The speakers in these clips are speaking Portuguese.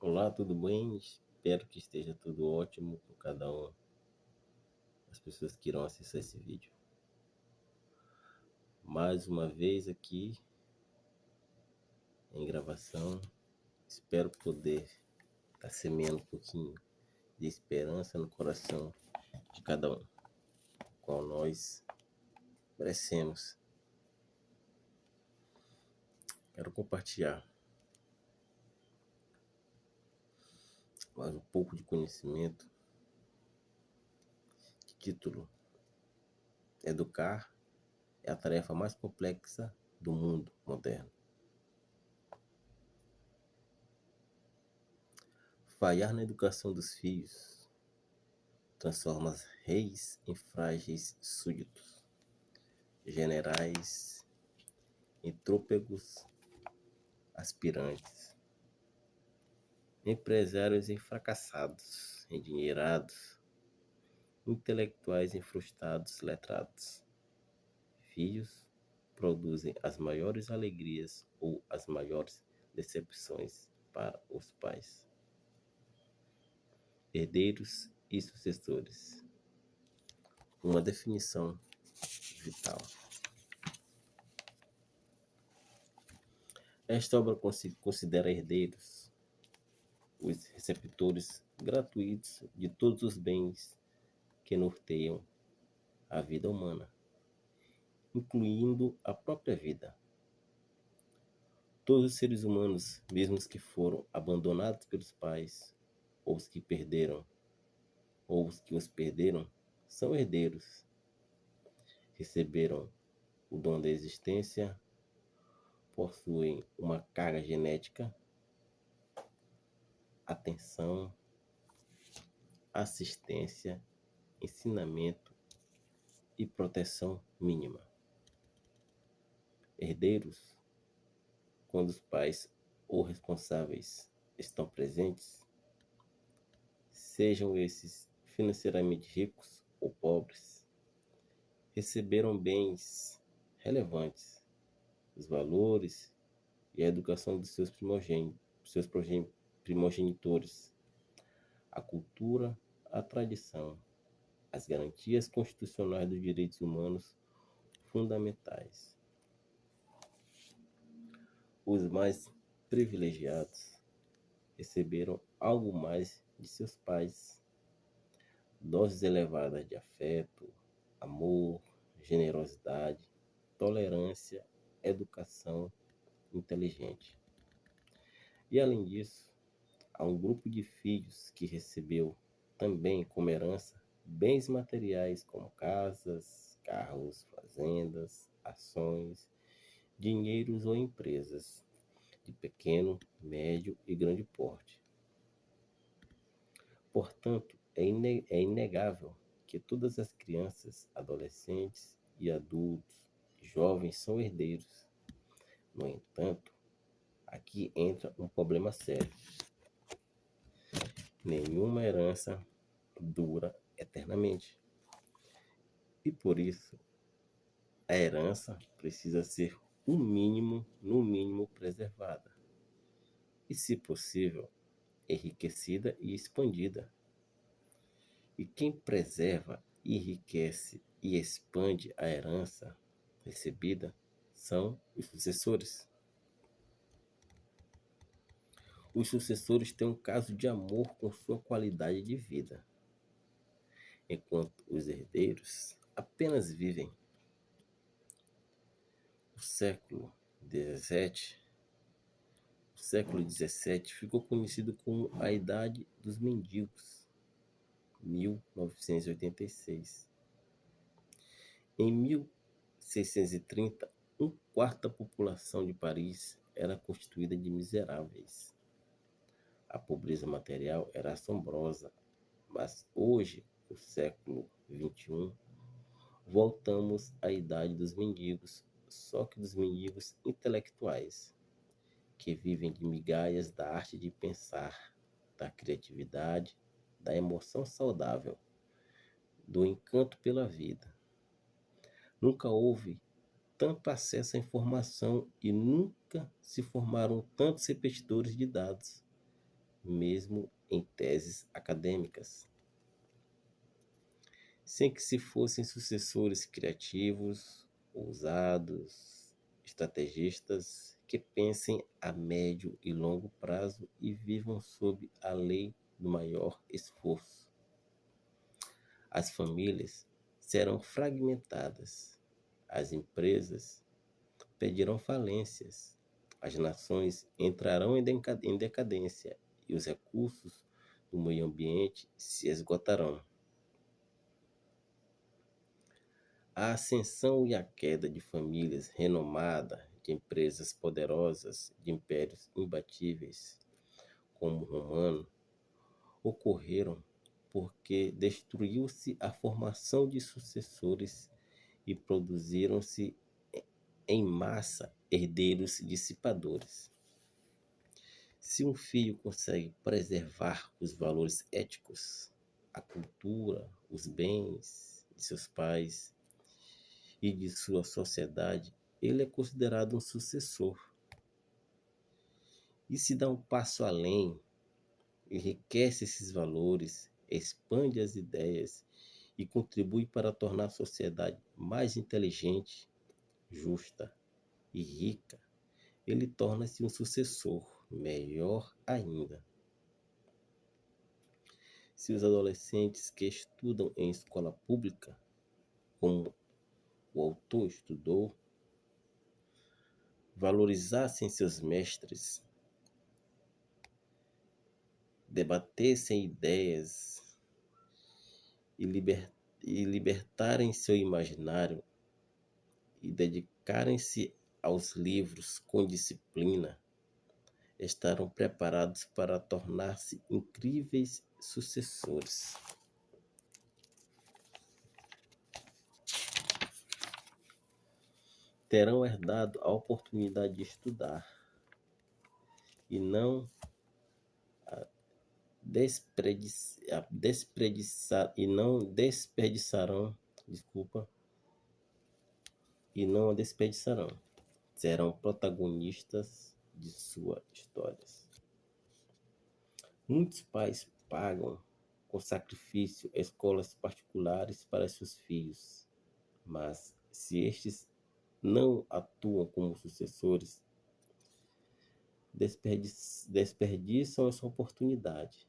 Olá, tudo bem? Espero que esteja tudo ótimo com cada um das pessoas que irão acessar esse vídeo. Mais uma vez aqui em gravação, espero poder estar semeando um pouquinho de esperança no coração de cada um, qual nós merecemos. Quero compartilhar mais um pouco de conhecimento. De título: Educar é a tarefa mais complexa do mundo moderno. Falhar na educação dos filhos transforma reis em frágeis súditos, generais em trôpegos aspirantes, empresários em fracassados, endinheirados, intelectuais em frustrados letrados. Filhos produzem as maiores alegrias ou as maiores decepções para os pais. Herdeiros e sucessores. Uma definição vital. Esta obra considera herdeiros os receptores gratuitos de todos os bens que norteiam a vida humana, incluindo a própria vida. Todos os seres humanos, mesmo os que foram abandonados pelos pais, ou os que os perderam, são herdeiros. Receberam o dom da existência, possuem uma carga genética, atenção, assistência, ensinamento e proteção mínima. Herdeiros, quando os pais ou responsáveis estão presentes, sejam esses financeiramente ricos ou pobres, receberam bens relevantes, os valores e a educação dos seus primogenitores, a cultura, a tradição, as garantias constitucionais dos direitos humanos fundamentais. Os mais privilegiados receberam algo mais de seus pais, doses elevadas de afeto, amor, generosidade, tolerância, educação inteligente. E além disso, há um grupo de filhos que recebeu também como herança bens materiais como casas, carros, fazendas, ações, dinheiros ou empresas de pequeno, médio e grande porte. Portanto, é inegável que todas as crianças, adolescentes e adultos, jovens são herdeiros. No entanto, aqui entra um problema sério. Nenhuma herança dura eternamente. E por isso, a herança precisa ser no mínimo preservada. E, se possível, enriquecida e expandida. E quem preserva, enriquece e expande a herança recebida são os sucessores. Os sucessores têm um caso de amor com sua qualidade de vida, enquanto os herdeiros apenas vivem. O século XVII ficou conhecido como a Idade dos Mendigos, 1986. Em 1630, um quarto da população de Paris era constituída de miseráveis. A pobreza material era assombrosa, mas hoje, no século XXI, voltamos à idade dos mendigos, só que dos mendigos intelectuais, que vivem de migalhas da arte de pensar, da criatividade, da emoção saudável, do encanto pela vida. Nunca houve tanto acesso à informação e nunca se formaram tantos repetidores de dados. mesmo em teses acadêmicas, sem que se fossem sucessores criativos, ousados, estrategistas que pensem a médio e longo prazo e vivam sob a lei do maior esforço. As famílias serão fragmentadas, as empresas pedirão falências, as nações entrarão em decadência e os recursos do meio ambiente se esgotarão. A ascensão e a queda de famílias renomadas, de empresas poderosas, de impérios imbatíveis, como o romano, ocorreram porque destruiu-se a formação de sucessores e produziram-se em massa herdeiros dissipadores. Se um filho consegue preservar os valores éticos, a cultura, os bens de seus pais e de sua sociedade, ele é considerado um sucessor. E se dá um passo além, enriquece esses valores, expande as ideias e contribui para tornar a sociedade mais inteligente, justa e rica, ele torna-se um sucessor, melhor ainda. Se os adolescentes que estudam em escola pública, como o autor estudou, valorizassem seus mestres, debatessem ideias e libertarem seu imaginário e dedicarem-se aos livros com disciplina, estarão preparados para tornar-se incríveis sucessores. Terão herdado a oportunidade de estudar e não a desperdiçarão. Serão protagonistas de suas histórias. Muitos pais pagam com sacrifício escolas particulares para seus filhos, mas se estes não atuam como sucessores, desperdiçam essa oportunidade,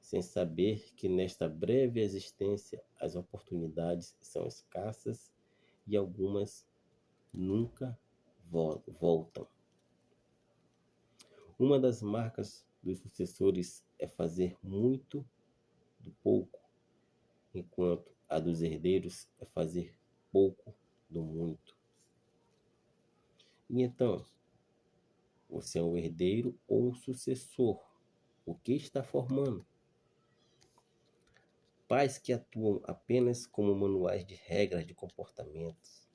sem saber que nesta breve existência as oportunidades são escassas e algumas nunca voltam. Uma das marcas dos sucessores é fazer muito do pouco, enquanto a dos herdeiros é fazer pouco do muito. E então, você é um herdeiro ou um sucessor? O que está formando? Pais que atuam apenas como manuais de regras de comportamentos,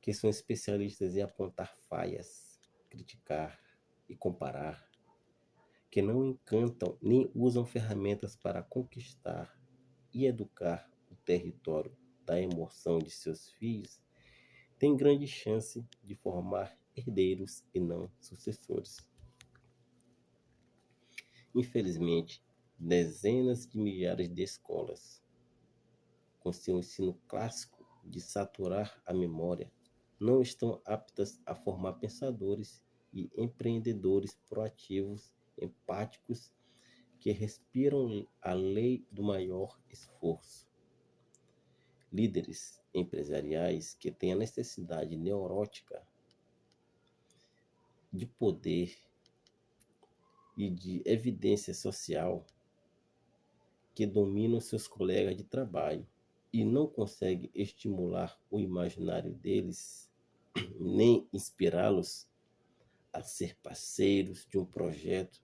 que são especialistas em apontar falhas, criticar e comparar, que não encantam nem usam ferramentas para conquistar e educar o território da emoção de seus filhos, têm grande chance de formar herdeiros e não sucessores. Infelizmente, dezenas de milhares de escolas, com seu ensino clássico de saturar a memória, não estão aptas a formar pensadores e empreendedores proativos, empáticos, que respiram a lei do maior esforço. Líderes empresariais que têm a necessidade neurótica de poder e de evidência social, que dominam seus colegas de trabalho e não conseguem estimular o imaginário deles, nem inspirá-los a ser parceiros de um projeto,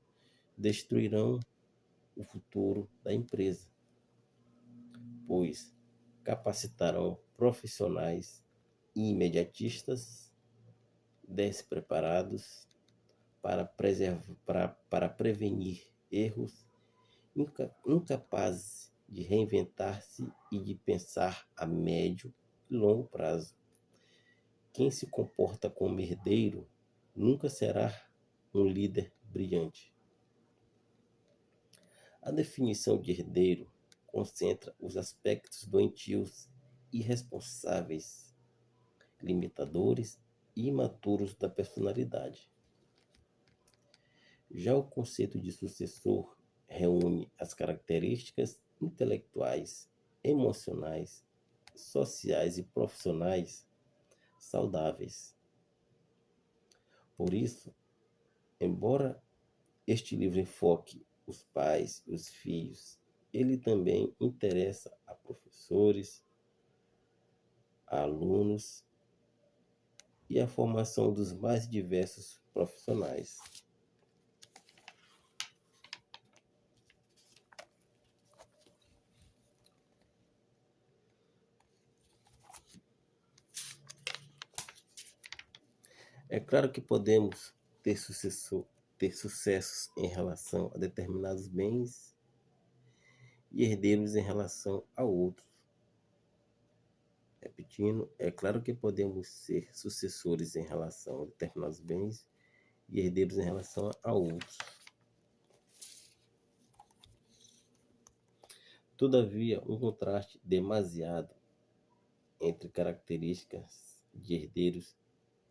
destruirão o futuro da empresa, pois capacitarão profissionais imediatistas, despreparados para prevenir erros, incapazes de reinventar-se e de pensar a médio e longo prazo. Quem se comporta como herdeiro nunca será um líder brilhante. A definição de herdeiro concentra os aspectos doentios, irresponsáveis, limitadores e imaturos da personalidade. Já o conceito de sucessor reúne as características intelectuais, emocionais, sociais e profissionais saudáveis. Por isso, embora este livro enfoque os pais e os filhos, ele também interessa a professores, a alunos e a formação dos mais diversos profissionais. É claro que podemos ter sucessos em relação a determinados bens e herdeiros em relação a outros. Repetindo, é claro que podemos ser sucessores em relação a determinados bens e herdeiros em relação a outros. Todavia, um contraste demasiado entre características de herdeiros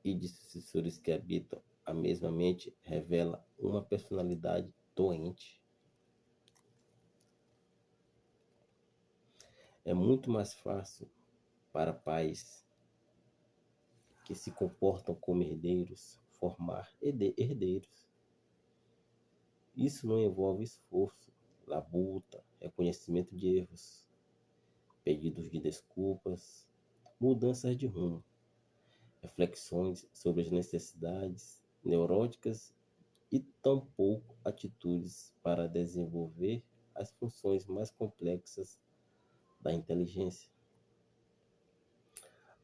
e de sucessores que habitam a mesma mente revela uma personalidade doente. É muito mais fácil para pais que se comportam como herdeiros formar herdeiros. Isso não envolve esforço, labuta, reconhecimento de erros, pedidos de desculpas, mudanças de rumo, reflexões sobre as necessidades neuróticas e tampouco atitudes para desenvolver as funções mais complexas da inteligência.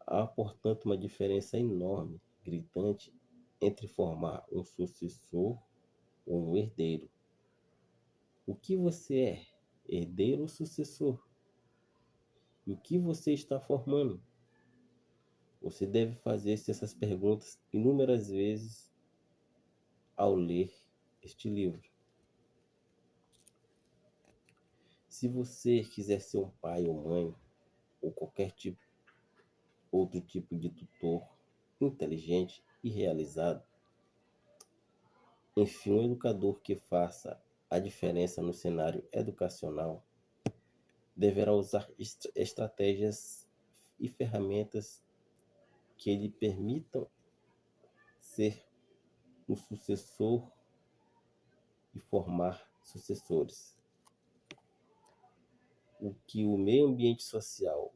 Há, portanto, uma diferença enorme, gritante, entre formar um sucessor ou um herdeiro. O que você é, herdeiro ou sucessor? E o que você está formando? Você deve fazer-se essas perguntas inúmeras vezes ao ler este livro. Se você quiser ser um pai ou mãe, ou qualquer outro tipo de tutor inteligente e realizado, enfim, um educador que faça a diferença no cenário educacional deverá usar estratégias e ferramentas que lhe permitam ser um sucessor e formar sucessores. O que o meio ambiente social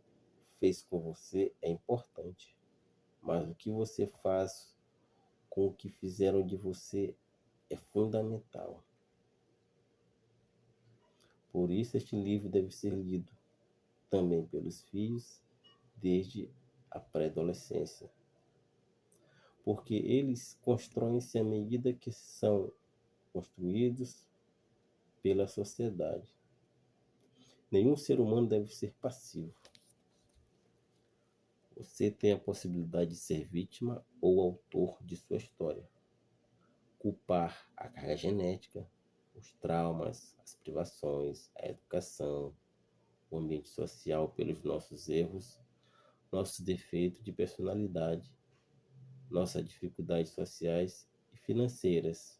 fez com você é importante, mas o que você faz com o que fizeram de você é fundamental. Por isso, este livro deve ser lido também pelos filhos desde a pré-adolescência, porque eles constroem-se à medida que são construídos pela sociedade. Nenhum ser humano deve ser passivo. Você tem a possibilidade de ser vítima ou autor de sua história. Culpar a carga genética, os traumas, as privações, a educação, o ambiente social pelos nossos erros, nossos defeitos de personalidade, nossas dificuldades sociais e financeiras,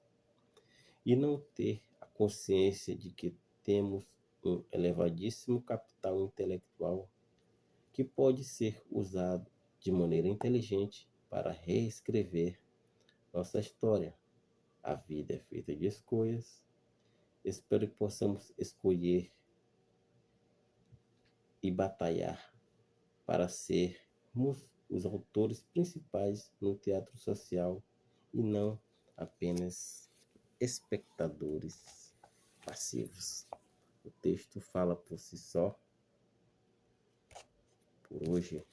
e não ter a consciência de que temos um elevadíssimo capital intelectual que pode ser usado de maneira inteligente para reescrever nossa história. A vida é feita de escolhas. Espero que possamos escolher e batalhar para sermos os autores principais no teatro social e não apenas espectadores passivos. O texto fala por si só. Por hoje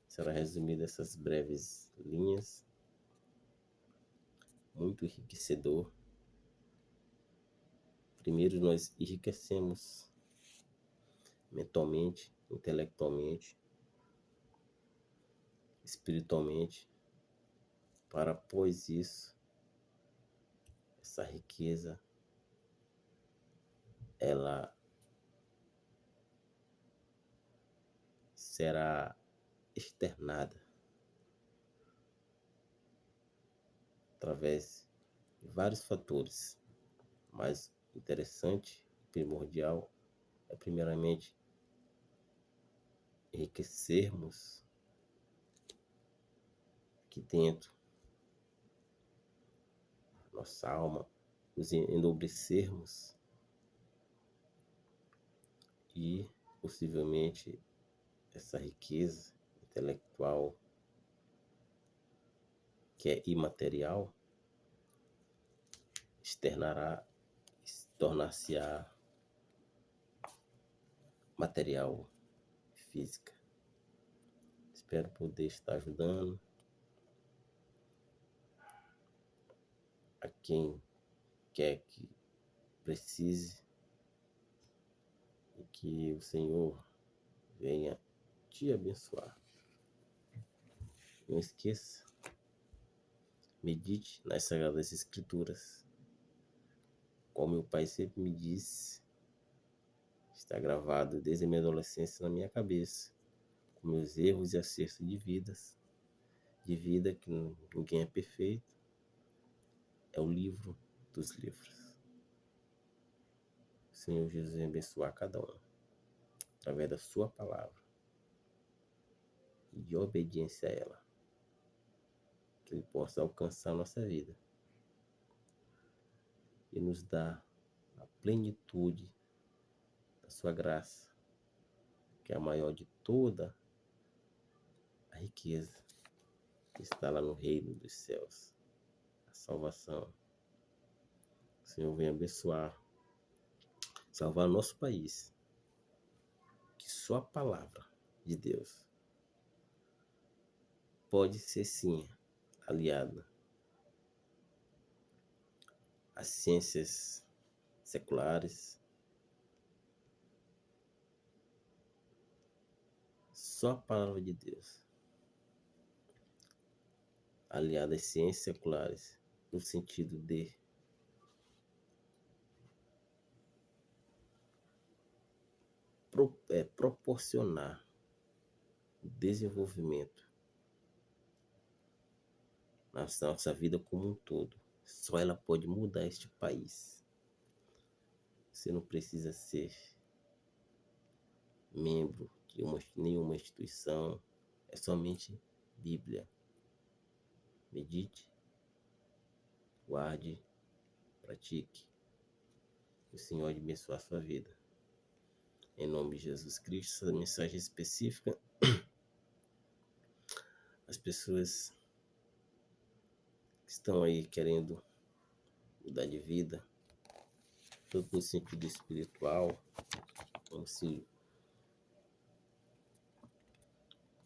será resumido essas breves linhas. Muito enriquecedor. Primeiro nós enriquecemos mentalmente, intelectualmente, espiritualmente, para após isso, essa riqueza ela será externada através de vários fatores. Mas interessante, primordial, é primeiramente enriquecermos aqui dentro nossa alma, nos enobrecermos e possivelmente essa riqueza intelectual que é imaterial externará, tornar-se-á material, física. Espero poder estar ajudando a quem quer que precise e que o Senhor venha te abençoar. Não esqueça, medite nas Sagradas Escrituras. Como meu pai sempre me disse, está gravado desde a minha adolescência na minha cabeça, com meus erros e acertos de vida que ninguém é perfeito. É o livro dos livros. O Senhor Jesus vai abençoar cada um através da sua palavra e de obediência a ela, que Ele possa alcançar a nossa vida e nos dar a plenitude da sua graça, que é a maior de toda a riqueza que está lá no reino dos céus, a salvação. O Senhor vem abençoar, salvar nosso país, que só a palavra de Deus pode ser sim aliada às ciências seculares. Só a palavra de Deus, aliada às ciências seculares, no sentido de proporcionar o desenvolvimento na nossa vida como um todo. Só ela pode mudar este país. Você não precisa ser membro de nenhuma instituição. É somente Bíblia. Medite, guarde, pratique. O Senhor abençoe a sua vida. Em nome de Jesus Cristo, essa mensagem específica, as pessoas que estão aí querendo mudar de vida, tanto no sentido espiritual,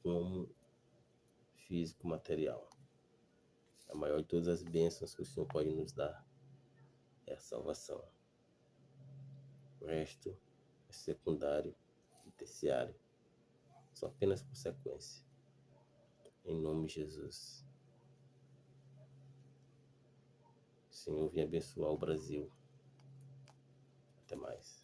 como físico, material. A maior de todas as bênçãos que o Senhor pode nos dar é a salvação. O resto é secundário e terciário. São apenas consequência. Em nome de Jesus. O Senhor venha abençoar o Brasil. Até mais.